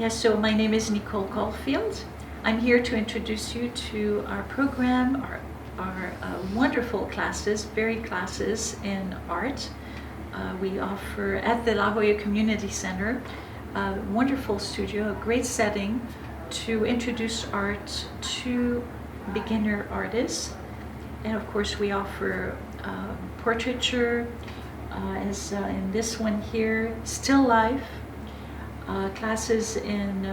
So my name is Nicole Caulfield. I'm here to introduce you to our program, our wonderful classes, varied classes in art. We offer at the La Jolla Community Center a wonderful studio, a great setting to introduce art to beginner artists. And of course we offer portraiture, as in this one here, still life, classes in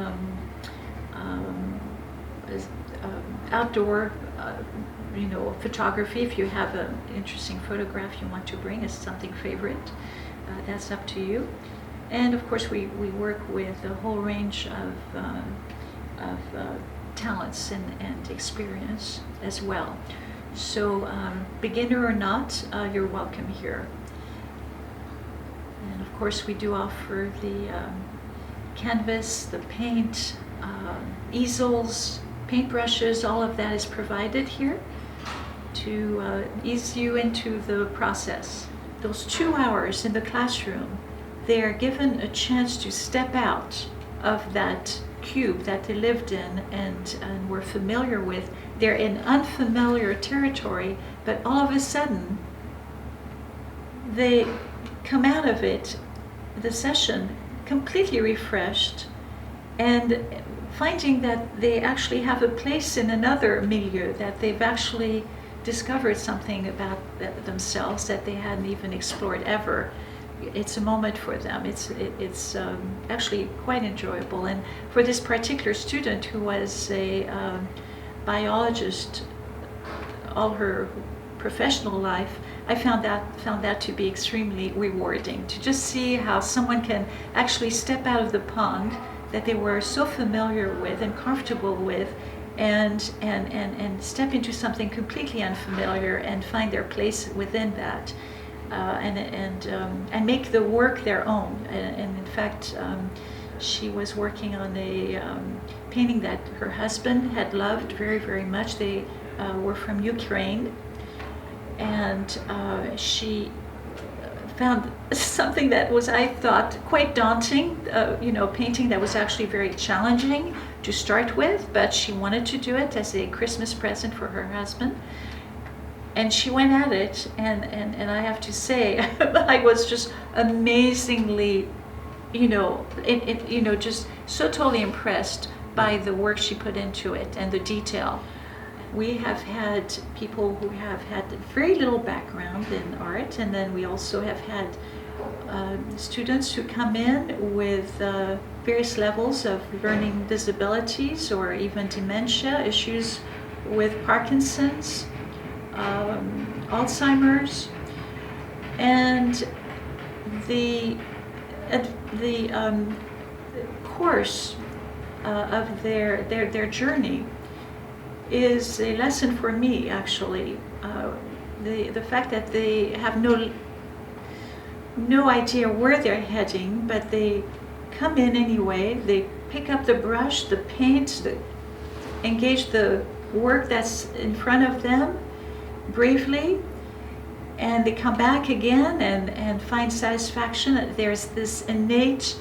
outdoor photography. If you have an interesting photograph you want to bring as something favorite, that's up to you. And of course we work with a whole range of talents and experience as well. So beginner or not, you're welcome here. And of course we do offer the canvas, the paint, easels, paintbrushes, all of that is provided here to ease you into the process. Those 2 hours in the classroom, they are given a chance to step out of that cube that they lived in and were familiar with. They're in unfamiliar territory, but all of a sudden they come out of it, the session, completely refreshed and finding that they actually have a place in another milieu, that they've actually discovered something about themselves that they hadn't even explored ever. It's a moment for them. It's actually quite enjoyable. And for this particular student who was a biologist all her professional life, I found that to be extremely rewarding, to just see how someone can actually step out of the pond that they were so familiar with and comfortable with, and step into something completely unfamiliar and find their place within that, and make the work their own. And in fact, she was working on a painting that her husband had loved very, very much. They were from Ukraine, and she found something that was, I thought, quite daunting, painting that was actually very challenging to start with, but she wanted to do it as a Christmas present for her husband. And she went at it, and I have to say, I was just amazingly, just so totally impressed by the work she put into it and the detail. We have had people who have had very little background in art, and then we also have had students who come in with various levels of learning disabilities or even dementia, issues with Parkinson's, Alzheimer's, and the course of their journey is a lesson for me, actually. The fact that they have no idea where they're heading, but they come in anyway. They pick up the brush, the paint, engage the work that's in front of them bravely, and they come back again and find satisfaction. There's this innate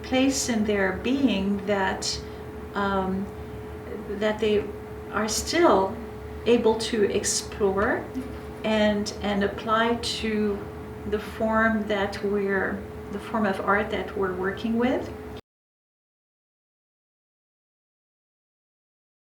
place in their being that they are still able to explore and apply to the form of art that we're working with.